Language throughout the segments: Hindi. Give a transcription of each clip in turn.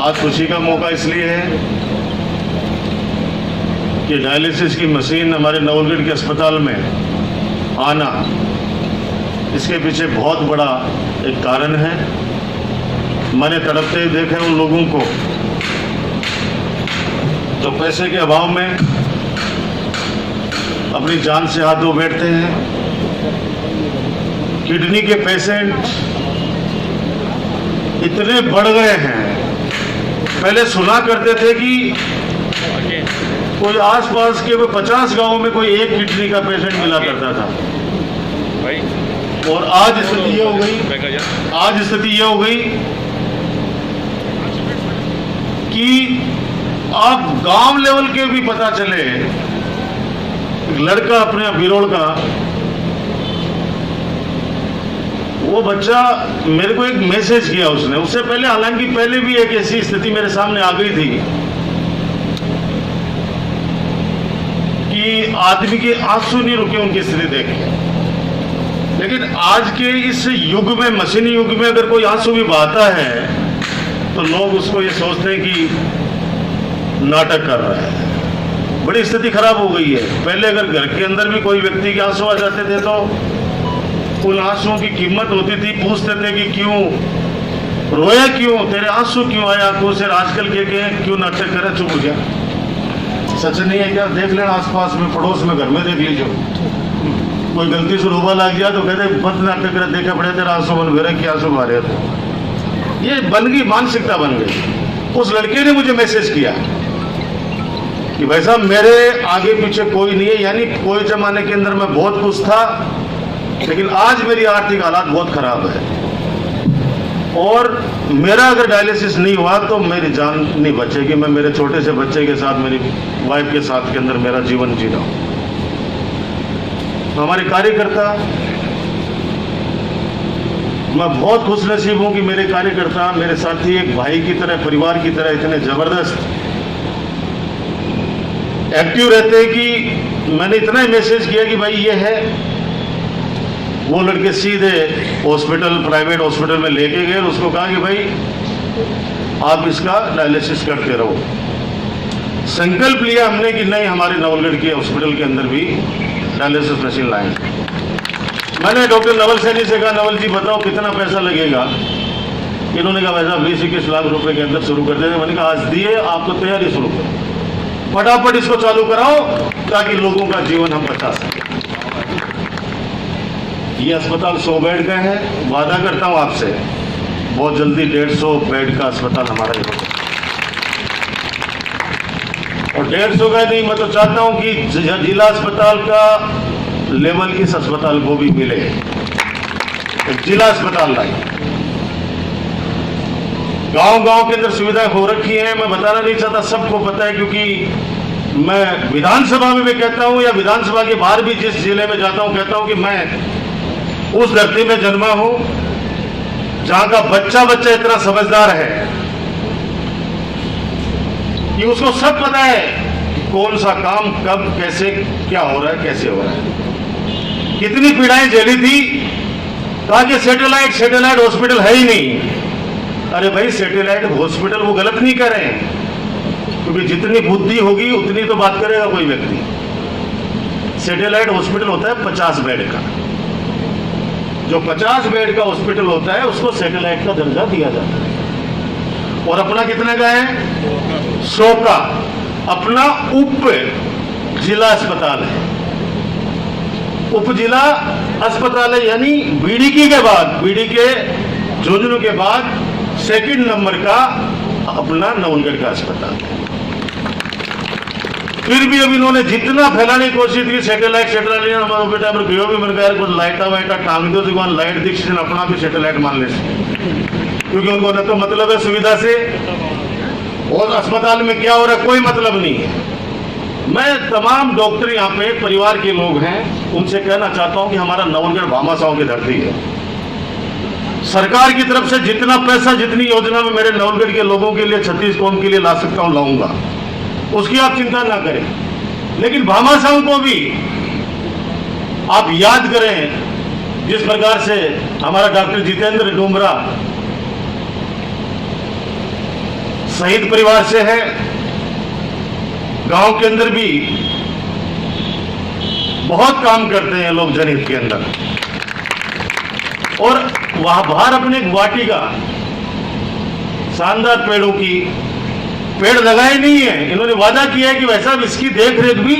आज खुशी का मौका इसलिए है कि डायलिसिस की मशीन हमारे नवलगढ़ के अस्पताल में आना, इसके पीछे बहुत बड़ा एक कारण है। मैंने तड़पते ही देखा उन लोगों को जो पैसे के अभाव में अपनी जान से हाथ धो बैठते हैं। किडनी के पेशेंट इतने बढ़ गए हैं। पहले सुना करते थे कि कोई आसपास के 50 गांवों में कोई एक किडनी का पेशेंट मिला करता था, और आज स्थिति ये हो गई कि आप गांव लेवल के भी पता चले। एक लड़का अपने बिरोड़ का, वो बच्चा मेरे को एक मैसेज किया उसने। उससे पहले, हालांकि पहले भी एक ऐसी स्थिति मेरे सामने आ गई थी कि आदमी के आंसू नहीं रुके उनकी स्थिति देख के। लेकिन आज के इस युग में, मशीनी युग में, अगर कोई आंसू भी बहाता है तो लोग उसको ये सोचते हैं कि नाटक कर रहा है। बड़ी स्थिति खराब हो गई है। पहले अगर घर के अंदर भी कोई व्यक्ति के आंसू आ जाते थे तो उन आंसुओं की कीमत होती थी। पूछते थे कि क्यों रोया, क्यों तेरे आंसू क्यों आया आंखों से। आजकल के क्यों नाटक करे, चुप हो गया। सच नहीं है क्या? देख लेना आसपास में, पड़ोस में, घर में देख लीजिए। कोई गलती से रोबा लग गया तो कहते मत नाटक करे, देखा पड़े तेरा आंसू बन गए, क्या आंसू मारे। ये बन गई, मानसिकता बन गई। उस लड़के ने मुझे मैसेज किया कि भाई साहब मेरे आगे पीछे कोई नहीं है। यानी कोई जमाने के अंदर मैं बहुत खुश था, लेकिन आज मेरी आर्थिक हालात बहुत खराब है, और मेरा अगर डायलिसिस नहीं हुआ तो मेरी जान नहीं बचेगी। मैं मेरे छोटे से बच्चे के साथ, मेरी वाइफ के साथ के अंदर मेरा जीवन जी रहा हूँ। हमारे कार्यकर्ता, मैं बहुत खुश नसीब हूँ कि मेरे कार्यकर्ता, मेरे साथी एक भाई की तरह, परिवार की तरह इतने जबरदस्त एक्टिव रहते हैं कि मैंने इतना ही मैसेज किया कि भाई ये है। वो लड़के सीधे हॉस्पिटल, प्राइवेट हॉस्पिटल में लेके गए और उसको कहा कि भाई आप इसका डायलिसिस करते रहो। संकल्प लिया हमने कि नहीं, हमारे नवलगढ़ के हॉस्पिटल के अंदर भी डायलिसिस मशीन लाएंगे। मैंने डॉक्टर नवल सैनी से कहा, नवल जी बताओ कितना पैसा लगेगा। इन्होंने कहा भाई साहब 20-21 लाख रुपए के अंदर शुरू कर देंगे। मैंने कहा आज दिए, आपको तैयारी शुरू करो, फटाफट इसको चालू कराओ ताकि लोगों का जीवन हम बचा सकें। ये अस्पताल 100 बेड का है। वादा करता हूं आपसे, बहुत जल्दी 150 बेड का अस्पताल हमारा ही होगा। और 150 का नहीं, मैं तो चाहता हूं कि जिला अस्पताल का लेवल इस अस्पताल को भी मिले। एक जिला अस्पताल लाए। गांव-गांव के अंदर सुविधाएं हो रखी हैं। मैं बताना नहीं चाहता, सबको पता है, क्योंकि मैं विधानसभा में भी कहता हूं या विधानसभा के बाहर भी जिस जिले में जाता हूं कहता हूं कि मैं उस धरती में जन्मा हूं जहां का बच्चा इतना समझदार है कि उसको सब पता है कि कौन सा काम कब, कैसे, क्या हो रहा है, कैसे हो रहा है। कितनी पीड़ाएं झेली थी। कहा कि सैटेलाइट हॉस्पिटल है ही नहीं। अरे भाई, सैटेलाइट हॉस्पिटल वो गलत नहीं कर रहे हैं, क्योंकि जितनी बुद्धि होगी उतनी तो बात करेगा कोई व्यक्ति। सैटेलाइट हॉस्पिटल होता है 50 बेड का। जो 50 बेड का हॉस्पिटल होता है उसको सैटेलाइट का दर्जा दिया जाता है। और अपना कितने का है? 100 का। अपना उप जिला अस्पताल है। उप जिला अस्पताल है, यानी बीडीके के बाद, बीडीके झुंझुनू के बाद सेकंड नंबर का अपना नवलगढ़ का अस्पताल है। फिर भी अब इन्होंने जितना फैलाने की कोशिश की, सैटेलाइट बेटा गयो भी मिल गया, कुछ लाइटा टांग दो जो लाइट दीक्षित अपना भी सैटेलाइट मान ले, क्योंकि उनको न तो मतलब है सुविधा से, और अस्पताल में क्या हो रहा है कोई मतलब नहीं है। मैं तमाम डॉक्टर यहाँ पे परिवार के लोग हैं, उनसे कहना चाहता हूँ कि हमारा नवलगढ़ भामाशाहों की धरती है। सरकार की तरफ से जितना पैसा, जितनी योजना में मेरे नवलगढ़ के लोगों के लिए, छत्तीस कौम के लिए ला सकता हूँ लाऊंगा, उसकी आप चिंता ना करें। लेकिन भामाशाहों को भी आप याद करें, जिस प्रकार से हमारा डॉक्टर जितेंद्र डोमरा शहीद परिवार से है। गांव के अंदर भी बहुत काम करते हैं लोग जनहित के अंदर। और वहां बाहर अपने एक वाटिका शानदार पेड़ों की पेड़ लगाए नहीं है, इन्होंने वादा किया है कि वैसा इसकी देख रेख भी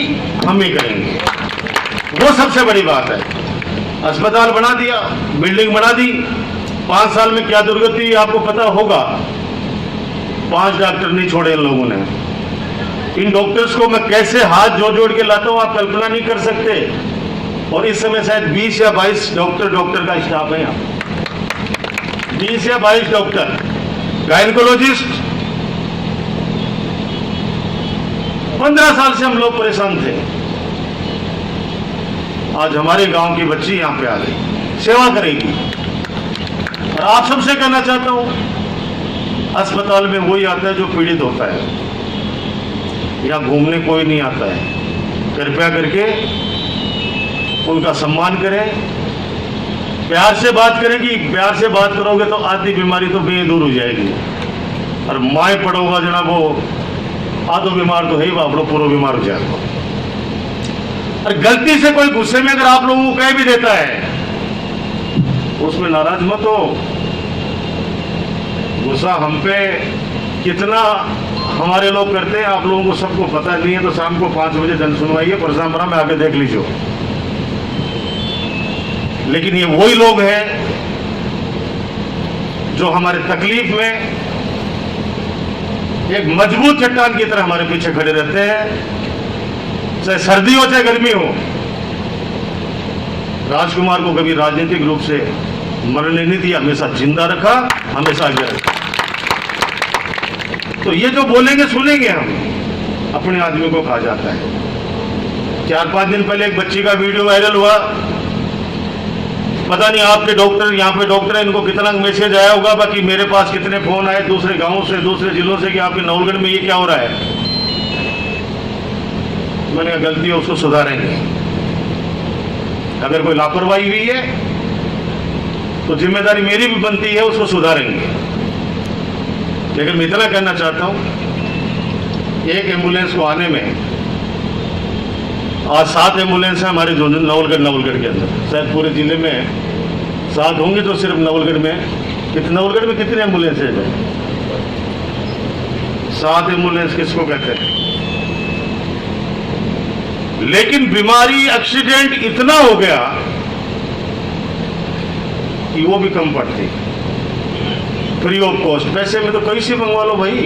हम ही करेंगे। वो सबसे बड़ी बात है। अस्पताल बना दिया, बिल्डिंग बना दी। 5 साल में क्या दुर्गति आपको पता होगा। 5 डॉक्टर नहीं छोड़े इन लोगों ने। इन डॉक्टर्स को मैं कैसे हाथ जोड़ जोड़ के लाता हूं आप कल्पना नहीं कर सकते। और इस समय शायद 20 या 22 डॉक्टर का स्टाफ है यहाँ। 20 या 22 डॉक्टर, गायनेकोलॉजिस्ट। 15 साल से हम लोग परेशान थे। आज हमारे गांव की बच्ची यहां पे आ गई, सेवा करेगी। और आप सबसे कहना चाहता हूं, अस्पताल में वही आता है जो पीड़ित होता है, यहां घूमने कोई नहीं आता है। कृपया करके उनका सम्मान करें, प्यार से बात करेंगी। प्यार से बात करोगे तो आधी बीमारी तो बेदूर हो जाएगी। और माए पड़ोगा जनाब, वो आधो बीमार तो है ही, बापड़ो पूरा बीमार हो जाएगा। और गलती से कोई गुस्से में अगर आप लोगों को कह भी देता है, उसमें नाराज मत हो। गुस्सा हम पे कितना हमारे लोग करते हैं आप लोगों को सबको पता नहीं है। तो शाम को 5 बजे जन सुनवाई है परसामपुरा में, आके देख लीजिए। लेकिन ये वही लोग हैं जो हमारे तकलीफ में एक मजबूत चट्टान की तरह हमारे पीछे खड़े रहते हैं, चाहे सर्दी हो चाहे गर्मी हो। राजकुमार को कभी राजनीतिक रूप से मरने नहीं दिया, हमेशा जिंदा रखा, हमेशा आगे रखा। तो ये जो बोलेंगे सुनेंगे हम, अपने आदमी को कहा जाता है। 4-5 दिन पहले एक बच्ची का वीडियो वायरल हुआ। पता नहीं आपके डॉक्टर, यहाँ पे डॉक्टर है, इनको कितना मैसेज आया होगा। बाकी मेरे पास कितने फोन आए दूसरे गांवों से, दूसरे जिलों से कि आपके नवलगढ़ में ये क्या हो रहा है। मैंने कहा गलती है उसको सुधारेंगे। अगर कोई लापरवाही हुई है तो जिम्मेदारी मेरी भी बनती है, उसको सुधारेंगे। लेकिन मैं इतना कहना चाहता हूं, एक एम्बुलेंस को आने में आज 7 एम्बुलेंस है हमारे जो नवलगढ़ के अंदर। शायद पूरे जिले में 7 होंगे, तो सिर्फ नवलगढ़ में कितने एम्बुलेंस है? 7 एम्बुलेंस किसको कहते हैं? लेकिन बीमारी एक्सीडेंट इतना हो गया कि वो भी कम पड़ती, फ्री ऑफ कॉस्ट। पैसे में तो कैसे मंगवा लो भाई,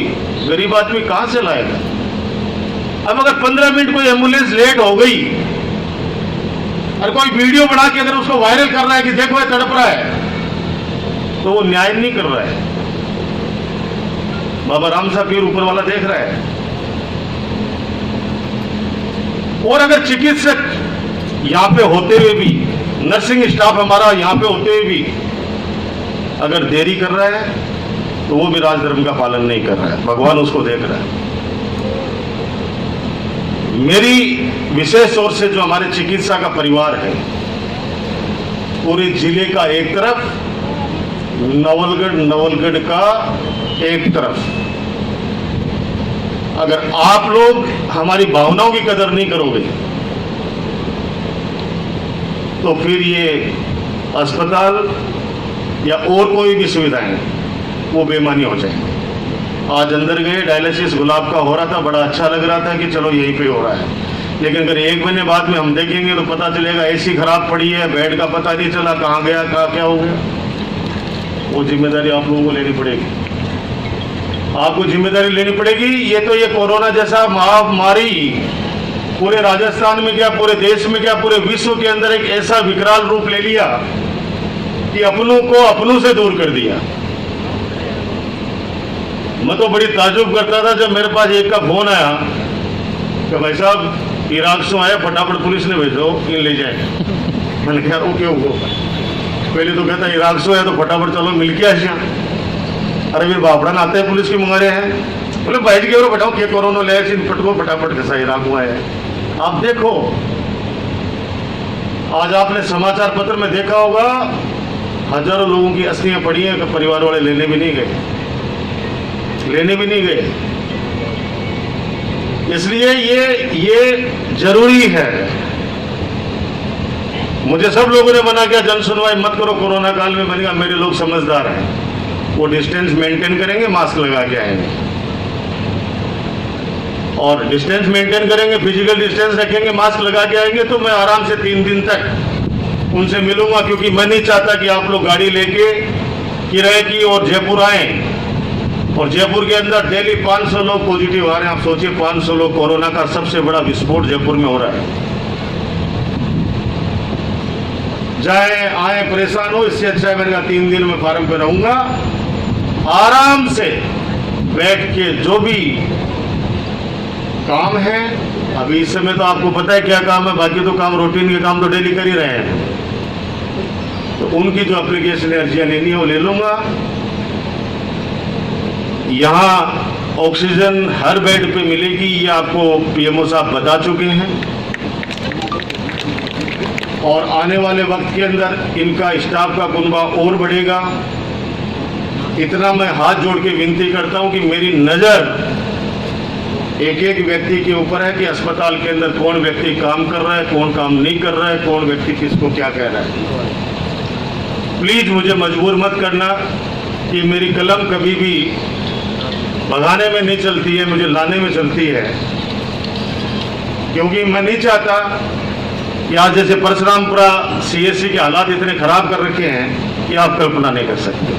गरीब आदमी कहां से लाएगा। अब अगर 15 मिनट कोई एम्बुलेंस लेट हो गई और कोई वीडियो बना के अगर उसको वायरल कर रहा है कि देखो ये तड़प रहा है, तो वो न्याय नहीं कर रहा है। बाबा राम साहब पीर ऊपर वाला देख रहा है। और अगर चिकित्सक यहां पे होते हुए भी, नर्सिंग स्टाफ हमारा यहां पे होते हुए भी अगर देरी कर रहा है, तो वो भी राजधर्म का पालन नहीं कर रहा है। भगवान उसको देख रहा है। मेरी विशेष तौर से जो हमारे चिकित्सा का परिवार है, पूरे जिले का एक तरफ, नवलगढ़ का एक तरफ, अगर आप लोग हमारी भावनाओं की कदर नहीं करोगे तो फिर ये अस्पताल या और कोई भी सुविधाएं वो बेमानी हो जाएंगे। आज अंदर गए, डायलिसिस गुलाब का हो रहा था, बड़ा अच्छा लग रहा था कि चलो यहीं पे हो रहा है। लेकिन अगर 1 महीने बाद में हम देखेंगे तो पता चलेगा एसी खराब पड़ी है, बेड का पता नहीं चला कहाँ गया, कहाँ क्या हो गया। वो जिम्मेदारी आप लोगों को लेनी पड़ेगी, आपको जिम्मेदारी लेनी पड़ेगी। ये तो ये कोरोना जैसा महामारी पूरे राजस्थान में क्या, पूरे देश में क्या, पूरे विश्व के अंदर एक ऐसा विकराल रूप ले लिया कि अपनों को अपनों से दूर कर दिया। मैं तो बड़ी ताजुब करता था जब मेरे पास एक का फोन आया कि भाई साहब इराक से आया, फटाफट पुलिस ने भेजो इन ले जाए। मैंने कहा ओके वो पहले तो कहता इराक से आया तो फटाफट चलो मिल के आशिया। अरे फिर बापड़ा ना आते हैं पुलिस की मंगा रहे हैं, बोले भाई जी के बताओ क्या कोरोना ले पटको फटाफट कैसा इराक हुआ है। आप देखो, आज आपने समाचार पत्र में देखा होगा हजारों लोगों की अस्थियां पड़ी हैं, परिवार वाले लेने भी नहीं गए। लेने भी नहीं गए। इसलिए ये जरूरी है। मुझे सब लोगों ने मना किया जन सुनवाई मत करो कोरोना काल में। मैंने कहा मेरे लोग समझदार हैं, वो डिस्टेंस मेंटेन करेंगे, मास्क लगा के आएंगे और डिस्टेंस मेंटेन करेंगे, फिजिकल डिस्टेंस रखेंगे, मास्क लगा के आएंगे तो मैं आराम से 3 दिन तक उनसे मिलूंगा। क्योंकि मैं नहीं चाहता कि आप लोग गाड़ी लेके किराए की और जयपुर आए और जयपुर के अंदर डेली 500 लोग पॉजिटिव आ रहे हैं। आप सोचिए 500 लोग, कोरोना का सबसे बड़ा विस्फोट जयपुर में हो रहा है। जाए आए परेशान हो, इससे अच्छा है मैंने कहा 3 दिन में फार्म पे रहूंगा, आराम से बैठ के जो भी काम है। अभी इस समय तो आपको पता है क्या काम है, बाकी तो काम रूटीन के काम तो डेली कर ही रहे हैं। तो उनकी जो एप्लीकेशन अर्जियां लेनी है वो ले लूंगा। यहाँ ऑक्सीजन हर बेड पे मिलेगी, ये आपको पीएमओ साहब बता चुके हैं। और आने वाले वक्त के अंदर इनका स्टाफ का कुनबा और बढ़ेगा। इतना मैं हाथ जोड़ के विनती करता हूं कि मेरी नज़र एक एक व्यक्ति के ऊपर है कि अस्पताल के अंदर कौन व्यक्ति काम कर रहा है, कौन काम नहीं कर रहा है, कौन व्यक्ति किसको क्या कह रहा है। प्लीज मुझे मजबूर मत करना कि मेरी कलम कभी भी भगाने में नहीं चलती है, मुझे लाने में चलती है। क्योंकि मैं नहीं चाहता कि आज जैसे परशुरामपुरा सीएससी के हालात इतने खराब कर रखे हैं कि आप कल्पना नहीं कर सकते।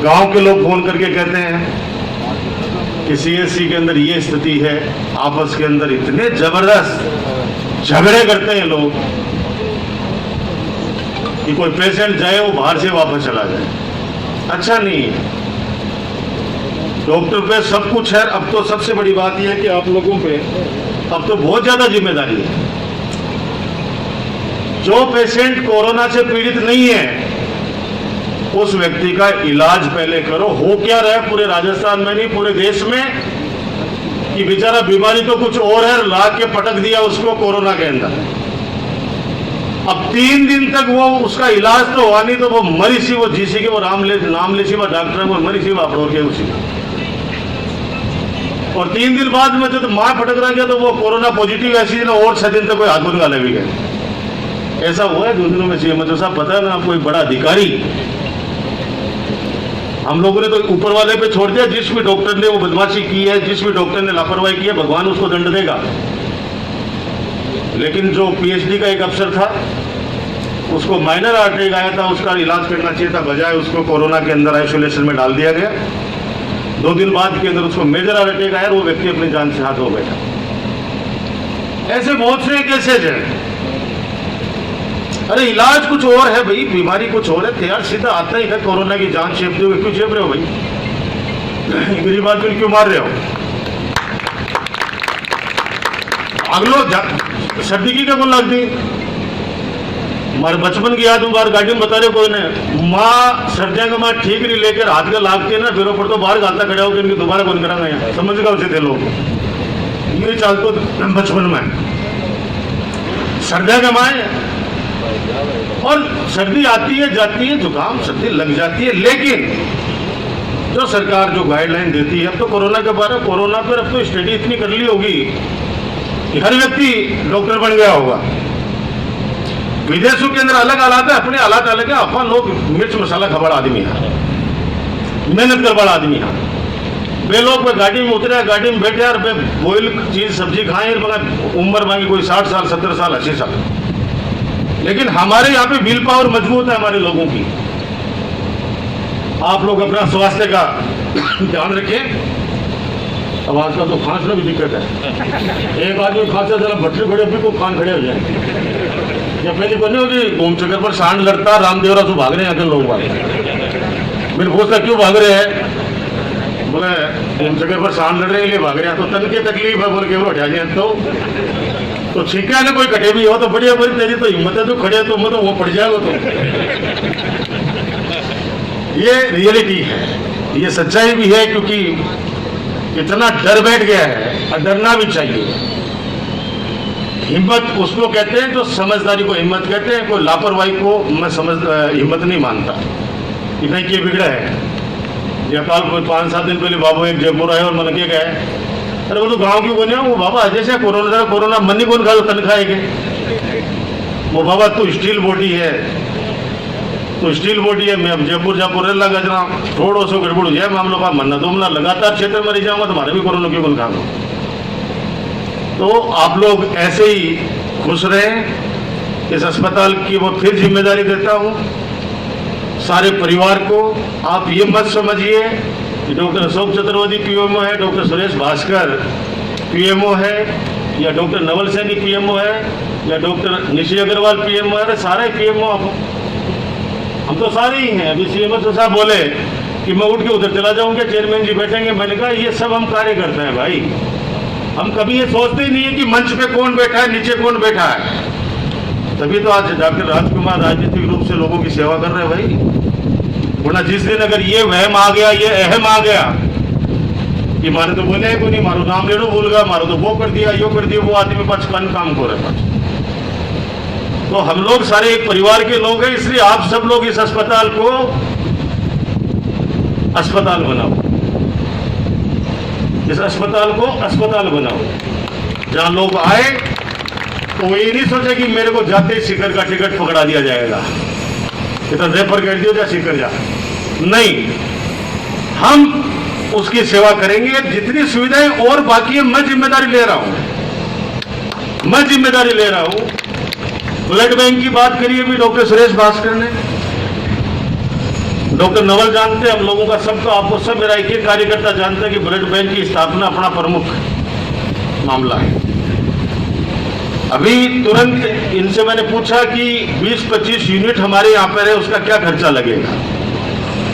गांव के लोग फोन करके कहते हैं कि सीएससी के अंदर ये स्थिति है, आपस के अंदर इतने जबरदस्त झगड़े करते हैं लोग कि कोई पेशेंट जाए वो बाहर से वापस चला जाए। अच्छा नहीं है। डॉक्टर पे सब कुछ है। अब तो सबसे बड़ी बात यह है कि आप लोगों पे अब तो बहुत ज्यादा जिम्मेदारी है। जो पेशेंट कोरोना से पीड़ित नहीं है उस व्यक्ति का इलाज पहले करो। हो क्या रहा है पूरे राजस्थान में नहीं पूरे देश में कि बेचारा बीमारी तो कुछ और है, ला के पटक दिया उसको कोरोना के अंदर। अब 3 दिन तक वो उसका इलाज तो हुआ नहीं तो वो मरी सी, वो जीसी के वो नाम ले सी, वो डॉक्टर वो मरी सी वापड़ोर के उसी। और 3 दिन बाद में जब मां फटक रहा गया तो वो कोरोना पॉजिटिव ऐसी ना और 6 दिन तक कोई हाथ गुन गाले भी गए। ऐसा हुआ है 2 दिनों में। सीएम साहब पता है ना, कोई बड़ा अधिकारी हम लोगों ने तो ऊपर वाले पे छोड़ दिया। जिस भी डॉक्टर ने वो बदमाशी की है, जिस भी डॉक्टर ने लापरवाही की है, भगवान उसको दंड देगा। लेकिन जो पीएचडी का एक अफसर था उसको माइनर हार्ट अटैक आया था, उसका इलाज करना चाहिए था, बजाय उसको कोरोना के अंदर आइसोलेशन में डाल दिया गया। 2 दिन बाद के अंदर उसको मेजर हार्ट अटैक आया और वो व्यक्ति अपनी जान से हाथ धो बैठा। ऐसे बहुत से केसेज हैं। अरे इलाज कुछ और है भाई, बीमारी कुछ और है। यार सीधा आता ही है कोरोना की जान छेप दोगे, क्यों छेप रहे हो भाई? मेरी बात में क्यों मार रहे हो? अगलो सर्दी की क्या कौन लगती? हमारे बचपन की याद बार गाड़ी में बता रहे कोई ने माँ सर्दियाँ का माँ ठीक नहीं लेकर हाथ का लागती है ना, फिर ऊपर तो बाहर गालता खड़ा होकर इनकी दोबारा कौन करांगा यहाँ। समझ गए उसे थे लोग। ये चाल तो बचपन में सर्दियाँ का माँ है और सर्दी आती है जाती है, जुकाम सर्दी लग जाती है। लेकिन जो सरकार जो गाइडलाइन देती है, अब तो कोरोना के बारे में, कोरोना पर अब तो स्टडी इतनी कर ली होगी कि हर व्यक्ति डॉक्टर बन गया होगा। विदेशों के अंदर अलग हालात है, अपने हालात अलग है। अपन लोग मिर्च मसाला खबर आदमी है, मेहनत कर बड़ा आदमी है। वे लोग गाड़ी में उतरे, गाड़ी में बैठे और बॉइल चीज सब्जी खाएं। उम्र मांगी कोई 60 साल 70 साल 80 साल। लेकिन हमारे यहाँ पे विल पावर मजबूत है हमारे लोगों की। आप लोग अपना स्वास्थ्य का ध्यान रखें। अब आजकल तो खांसने भी दिक्कत है। एक आदमी खांसता जरा भट्टी खड़े भी को कान खड़े हो जाए। या पहले को नहीं होगी घूम चक्कर पर सांड लड़ता रामदेवरा से भाग रहे हैं लोग वाले। मैंने पूछता क्यों भाग रहे हैं? बोले घूम चक्कर पर सांड लड़ रहे हैं भाग रहे हैं। तो तन की तकलीफ है बोल के वो हटा जाए तो ठीक है ना। कोई कटे भी हो तो बढ़िया, बड़ी तेरी तो हिम्मत है, तो खड़े तो मतलब वो पड़ जाएगा। तो ये रियलिटी है, ये सच्चाई भी है। क्योंकि इतना डर बैठ गया है और डरना भी चाहिए। हिम्मत उसको कहते हैं जो समझदारी को हिम्मत कहते हैं। कोई लापरवाही को मैं हिम्मत नहीं मानता। इतना कि बिगड़ा है या कल 5-7 दिन पहले बाबू एक जयपुर आए और मैंने क्या कहा अरे वो तो गाँव क्यों बने वो बाबा जैसे कोरोना मनी कौन खा तन खाएंगे वो बाबा तू स्टील बॉडी है मैं अब जयपुर लगा जरा थोड़ा सा गड़बड़ हो जाए मामलों का मन्ना तो मैं लगातार क्षेत्र में रह जाऊंगा तुम्हारे भी कोरोना क्यों खा दो। तो आप लोग ऐसे ही खुश रहें। इस अस्पताल की वो फिर जिम्मेदारी देता हूँ सारे परिवार को। आप ये मत समझिए कि डॉक्टर अशोक चतुर्वेदी पीएमओ है, डॉक्टर सुरेश भास्कर पीएमओ है, या डॉक्टर नवल सैनी पीएमओ है, या डॉक्टर निशी अग्रवाल पीएमओ है। सारे पीएमओ हम तो सारे ही हैं। अभी सीएमओ साहब बोले कि मैं उठ के उधर चला जाऊंगा, चेयरमैन जी बैठेंगे। मैंने कहा ये सब हम कार्य करते हैं भाई, हम कभी ये सोचते ही नहीं है कि मंच पे कौन बैठा है, नीचे कौन बैठा है। तभी तो आज डॉक्टर राजकुमार राजनीतिक रूप से लोगों की सेवा कर रहे हैं भाई। वरना जिस दिन अगर ये वहम आ गया, ये अहम आ गया कि मारे तो बोले को नहीं, मारो नाम ले लो भूल गया, मारो तो वो कर दिया, यो कर दिया, वो आदमी पास काम को रहा। तो हम लोग सारे एक परिवार के लोग हैं, इसलिए आप सब लोग इस अस्पताल को अस्पताल बनाओ, इस अस्पताल को अस्पताल बनाओ। जहां लोग आए तो ये नहीं सोचे कि मेरे को जाते ही शिखर का टिकट पकड़ा दिया जाएगा, इतना रेफर कर दियो जा शिखर जा। नहीं, हम उसकी सेवा करेंगे जितनी सुविधाएं और बाकी है। मैं जिम्मेदारी ले रहा हूं। ब्लड बैंक की बात करिए भी डॉक्टर सुरेश भास्कर ने, डॉक्टर नवल जानते हैं, हम लोगों का सबका आपको सब मेरा एक कार्यकर्ता जानते हैं कि ब्लड बैंक की स्थापना अपना प्रमुख मामला है। अभी तुरंत इनसे मैंने पूछा कि 20-25 यूनिट हमारे यहाँ पर है, उसका क्या खर्चा लगेगा।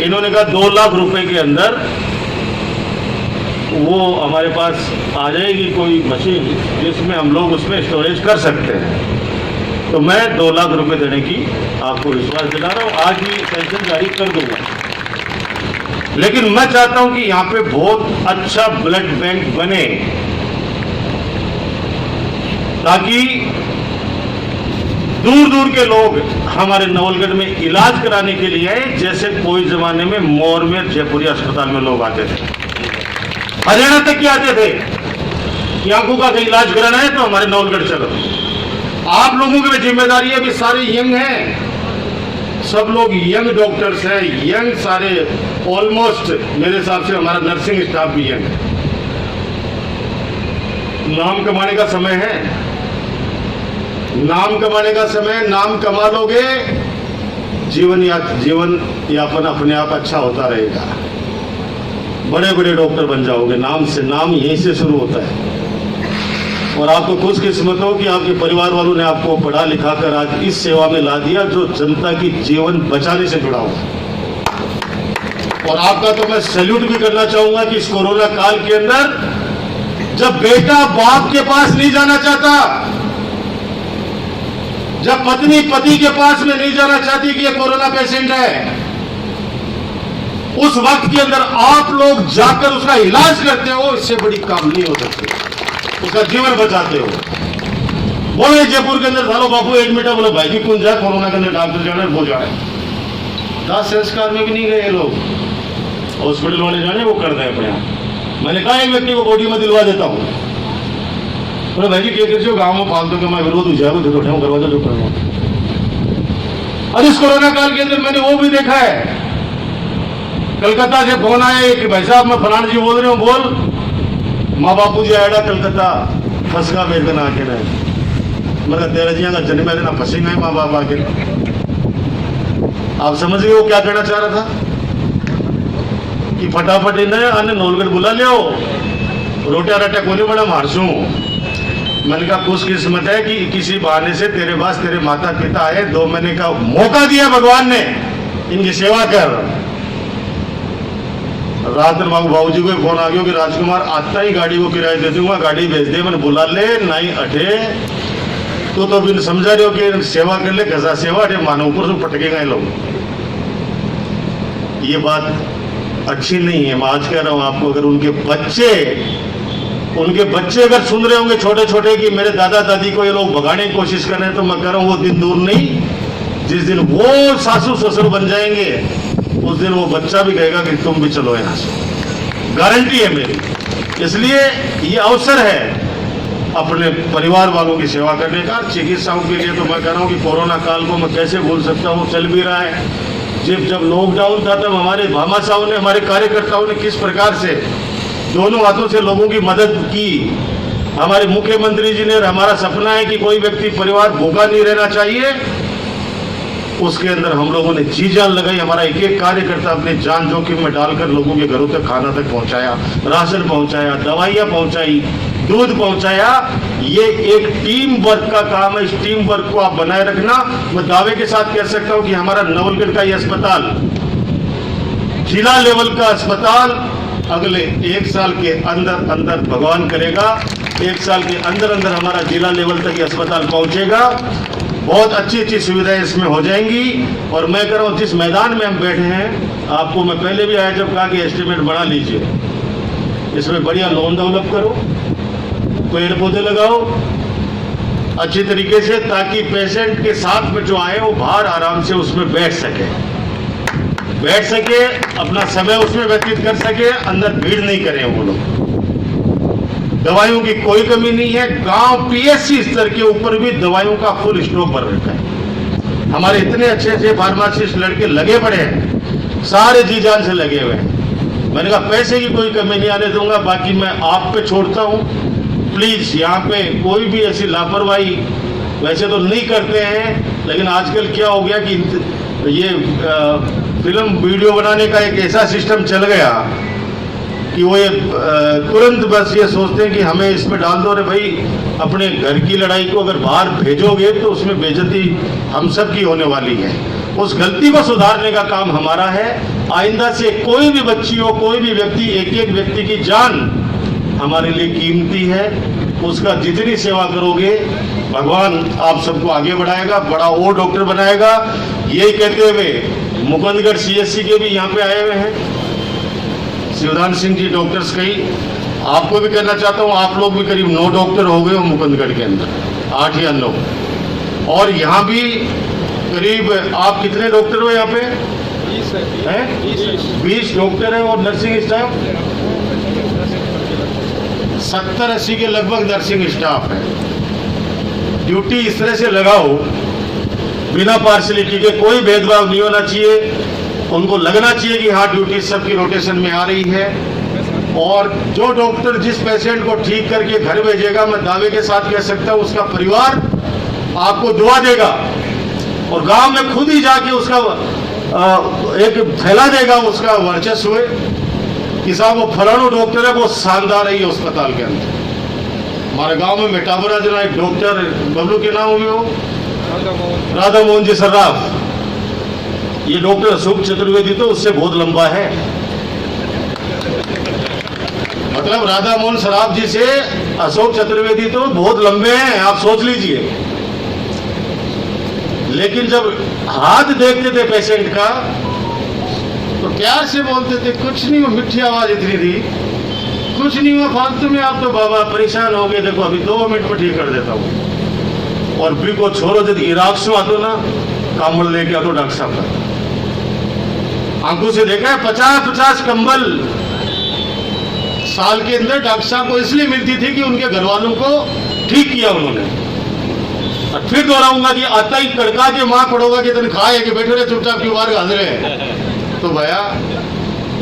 इन्होंने कहा 2 लाख रुपए के अंदर वो हमारे पास आ जाएगी कोई मशीन जिसमें हम लोग उसमें स्टोरेज कर सकते हैं। तो मैं 2 लाख रुपए देने की आपको विश्वास दिला रहा हूं, आज ही पेंशन जारी कर दूंगा। लेकिन मैं चाहता हूं कि यहां पे बहुत अच्छा ब्लड बैंक बने, ताकि दूर दूर के लोग हमारे नवलगढ़ में इलाज कराने के लिए आए, जैसे कोई जमाने में मोरमेर जयपुरी अस्पताल में लोग आते थे, हरियाणा तक के आते थे कि आंखों का कहीं इलाज कराना है तो हमारे नवलगढ़ चलो। आप लोगों की भी जिम्मेदारी है, भी सारे यंग हैं, सब लोग यंग डॉक्टर्स हैं, यंग सारे ऑलमोस्ट मेरे हिसाब से हमारा नर्सिंग स्टाफ भी यंग है। नाम कमाने का समय है, नाम कमाने का समय, नाम कमा लोगे जीवन यापन अपने आप अच्छा होता रहेगा, बड़े बड़े डॉक्टर बन जाओगे। नाम से, नाम यहीं से शुरू होता है। और आपको खुशकिस्मत हो कि आपके परिवार वालों ने आपको पढ़ा लिखा कर आज इस सेवा में ला दिया जो जनता की जीवन बचाने से जुड़ा हुआ। और आपका तो मैं सैल्यूट भी करना चाहूंगा कि इस कोरोना काल के अंदर जब बेटा बाप के पास नहीं जाना चाहता, जब पत्नी पति के पास में नहीं जाना चाहती कि ये कोरोना पेशेंट है, उस वक्त के अंदर आप लोग जाकर उसका इलाज करते हो, इससे बड़ी काम नहीं हो सकती, उसका जीवन बचाते हो। बोले जयपुर के अंदर सालो बापू एडमिट है, बोले भाई जी कौन जाए कोरोना के अंदर, डॉक्टर जाना है वो जाए। दाह संस्कार में भी नहीं गए लोग, हॉस्पिटल वाले जाने वो कर दें अपने आप। मैंने कहा एक व्यक्ति को बॉडी में दिलवा देता हूँ, बोले भाई जी क्या कर गाँव में फालतू के मैं विरोध हो जाएगा तो करवा दो जो करवा। और इस कोरोना काल के अंदर मैंने वो भी देखा है, कलकत्ता से फोन आया कि भाई साहब मैं फलान जी बोल रही हूँ, बोल माँ बापू जी आएगा कलकत्ता फंसगा बेच देना आके रहे, मतलब तेरा जी का जन्म देना फंसेंगे माँ बाप आके। आप समझ गए वो क्या कहना चाह रहा था कि फटाफट इन्हें अन्य नौलगढ़ बुला लियो, रोटिया रटा कोने बड़ा मारसू। मैंने कहा खुशकिस्मत है कि किसी बहाने से तेरे पास तेरे माता पिता आए, 2 महीने का मौका दिया भगवान ने, इनकी सेवा कर। रात में बाबू जी को फोन आ गया कि राजकुमार आता ही गाड़ी को किराया दे दूंगा, गाड़ी भेज दे, मैंने बुला ले नहीं अठे तो भी समझा रहे हो कि सेवा कर ले, कैसा सेवा अठे मानो ऊपर से पटकेगा ये लोग। ये बात अच्छी नहीं है। मैं आज कह रहा हूं आपको, अगर उनके बच्चे अगर सुन रहे होंगे छोटे छोटे कि मेरे दादा दादी को ये लोग भगाने की कोशिश कर रहे हैं, तो मैं कह रहा हूं वो दिन दूर नहीं जिस दिन वो सासू ससुर बन जाएंगे, उस दिन वो बच्चा भी कहेगा कि तुम भी चलो यहाँ से, गारंटी है मेरी। इसलिए ये अवसर है अपने परिवार वालों की सेवा करने का। चिकित्साओं के लिए तो मैं कह रहा हूँ कि कोरोना काल को मैं कैसे भूल सकता हूँ, चल भी रहा है। जब लॉकडाउन था तब हमारे भामाशाहों ने, हमारे कार्यकर्ताओं ने किस प्रकार से दोनों हाथों से लोगों की मदद की। हमारे मुख्यमंत्री जी ने, हमारा सपना है कि कोई व्यक्ति परिवार भूखा नहीं रहना चाहिए, उसके अंदर हम लोगों ने जी जान लगाई। हमारा एक एक कार्यकर्ता अपनी जान जोखिम में डालकर लोगों के घरों तक खाना तक पहुंचाया, राशन पहुंचाया, दवाइयां पहुंचाई, दूध पहुंचाया। ये एक टीम वर्क का काम है। इस टीम वर्क को आप बनाए रखना। मैं दावे के साथ कह सकता हूं कि हमारा नवलगढ़ का ये अस्पताल, जिला लेवल का अस्पताल, अगले 1 साल के अंदर अंदर भगवान करेगा 1 साल के अंदर अंदर हमारा जिला लेवल तक ये अस्पताल पहुंचेगा। बहुत अच्छी अच्छी सुविधाएं इसमें हो जाएंगी। और मैं कह रहा हूँ जिस मैदान में हम बैठे हैं, आपको मैं पहले भी आया जब कहा कि एस्टिमेट बढ़ा लीजिए, इसमें बढ़िया लॉन डेवलप करो, पेड़ पौधे लगाओ अच्छी तरीके से, ताकि पेशेंट के साथ में जो आए वो बाहर आराम से उसमें बैठ सके, अपना समय उसमें व्यतीत कर सके, अंदर भीड़ नहीं करें वो लोग। दवाइयों की कोई कमी नहीं है। गांव पीएससी स्तर के ऊपर भी दवाइयों का फुल स्टॉक भर रखा है। हमारे इतने अच्छे अच्छे फार्मासिस्ट लड़के लगे पड़े हैं, सारे जी जान से लगे हुए हैं। मैंने कहा पैसे की कोई कमी नहीं आने दूंगा, बाकी मैं आप पे छोड़ता हूं। प्लीज यहाँ पे कोई भी ऐसी लापरवाही, वैसे तो नहीं करते हैं, लेकिन आजकल क्या हो गया कि ये फिल्म वीडियो बनाने का एक ऐसा सिस्टम चल गया कि वो ये तुरंत बस ये सोचते हैं कि हमें इसमें डाल दो। अरे भाई, अपने घर की लड़ाई को अगर बाहर भेजोगे तो उसमें बेइज्जती हम सब की होने वाली है। उस गलती को सुधारने का काम हमारा है। आइंदा से कोई भी बच्ची हो, कोई भी व्यक्ति, एक एक व्यक्ति की जान हमारे लिए कीमती है। उसका जितनी सेवा करोगे, भगवान आप सबको आगे बढ़ाएगा, बड़ा और डॉक्टर बनाएगा। यही कहते हुए मुकुंदगढ़ सीएससी के भी यहाँ पे आए हुए हैं शिवदान सिंह जी, डॉक्टर्स कई। आपको भी कहना चाहता हूँ, आप लोग भी करीब 9 डॉक्टर हो गए हो मुकुंदगढ़ के अंदर, 8 या 9। और यहाँ भी करीब आप कितने डॉक्टर हो यहाँ पे? 20 डॉक्टर हैं। और नर्सिंग स्टाफ 70-80 के लगभग नर्सिंग स्टाफ है। ड्यूटी इस तरह से लगाओ, बिना पार्शलिटी के, कोई भेदभाव नहीं होना चाहिए। उनको लगना चाहिए कि हाँ, ड्यूटी सबकी रोटेशन में आ रही है। और जो डॉक्टर जिस पेशेंट को ठीक करके घर भेजेगा, मैं दावे के साथ कह सकता हूँ, उसका परिवार आपको दुआ देगा और गांव में खुद ही जाके उसका एक फैला देगा उसका वर्चस्व कि साहब वो फलाना डॉक्टर है, वो शानदार है ये अस्पताल के अंदर। हमारे गांव में मेटाबरा जना एक डॉक्टर, बबलू के नाम हुए हो, राधा मोहन जी सर्राफ। ये डॉक्टर अशोक चतुर्वेदी तो उससे बहुत लंबा है, मतलब राधा मोहन सराफ जी से अशोक चतुर्वेदी तो बहुत लंबे हैं, आप सोच लीजिए। लेकिन जब हाथ देखते थे पेशेंट का तो प्यार से बोलते थे, कुछ नहीं हुआ, मिठी आवाज इतनी थी, कुछ नहीं हुआ, फालतू में आप तो बाबा परेशान हो गए, देखो अभी 2 मिनट में ठीक कर देता हूँ। और भी को छोड़ो, यदि इराक से आतो ना, कंबल लेके आतो डॉक्टर साहब का। आंखों से देखा है 50-50 कंबल साल के अंदर डॉक्टर साहब को इसलिए मिलती थी कि उनके घर वालों को ठीक किया उन्होंने। और फिर दोहराऊंगा कि आता ही कड़का के माँ पड़ोगा कि तनख्वाह है कि बैठे रहे चुपचाप क्यों बाहर गाज रहे हैं। तो भैया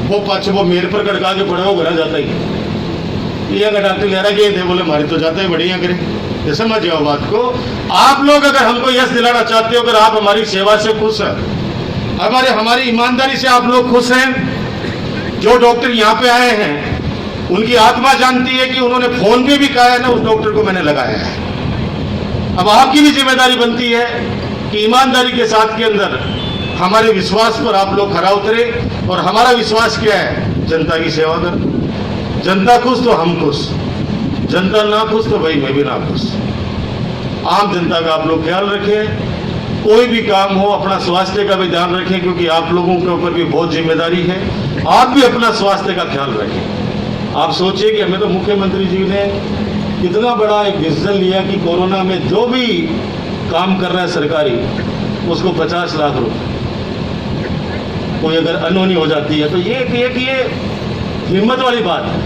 वो मेरे पर कड़का के पड़े, वो घर जाता ही। ये अगर डॉक्टर लहरा गए थे, बोले हमारी तो जाता है बढ़िया करें। ये समझ जाओ बात को। आप लोग अगर हमको यश दिलाना चाहते हो, अगर आप हमारी सेवा से खुश हैं, हमारी ईमानदारी से आप लोग खुश हैं, जो डॉक्टर यहाँ पे आए हैं उनकी आत्मा जानती है कि उन्होंने फोन पे भी कहा है ना, उस डॉक्टर को मैंने लगाया है। अब आपकी भी जिम्मेदारी बनती है कि ईमानदारी के साथ के अंदर हमारे विश्वास पर आप लोग खरा उतरे। और हमारा विश्वास क्या है? जनता की सेवा कर। जनता खुश तो हम खुश, जनता ना खुश तो भाई मैं भी ना खुश। आम जनता का आप लोग ख्याल रखें, कोई भी काम हो अपना स्वास्थ्य का भी ध्यान रखें, क्योंकि आप लोगों के ऊपर भी बहुत जिम्मेदारी है। आप भी अपना स्वास्थ्य का ख्याल रखें। आप सोचिए कि हमें तो मुख्यमंत्री जी ने कितना बड़ा एक डिसीजन लिया कि कोरोना में जो भी काम कर रहा है सरकारी, उसको 50 लाख रुपए। कोई अगर अनहोनी हो जाती है तो ये हिम्मत वाली बात है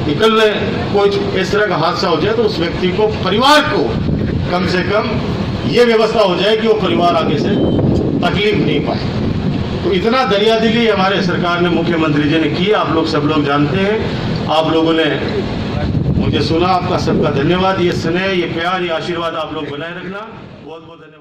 कि कल कोई इस तरह का हादसा हो जाए तो उस व्यक्ति को, परिवार को कम से कम ये व्यवस्था हो जाए कि वो परिवार आगे से तकलीफ नहीं पाए। तो इतना दरियादिली हमारे सरकार ने, मुख्यमंत्री जी ने की, आप लोग सब लोग जानते हैं। आप लोगों ने मुझे सुना, आपका सबका धन्यवाद। ये स्नेह, ये प्यार, ये आशीर्वाद आप लोग बनाए रखना। बहुत बहुत धन्यवाद।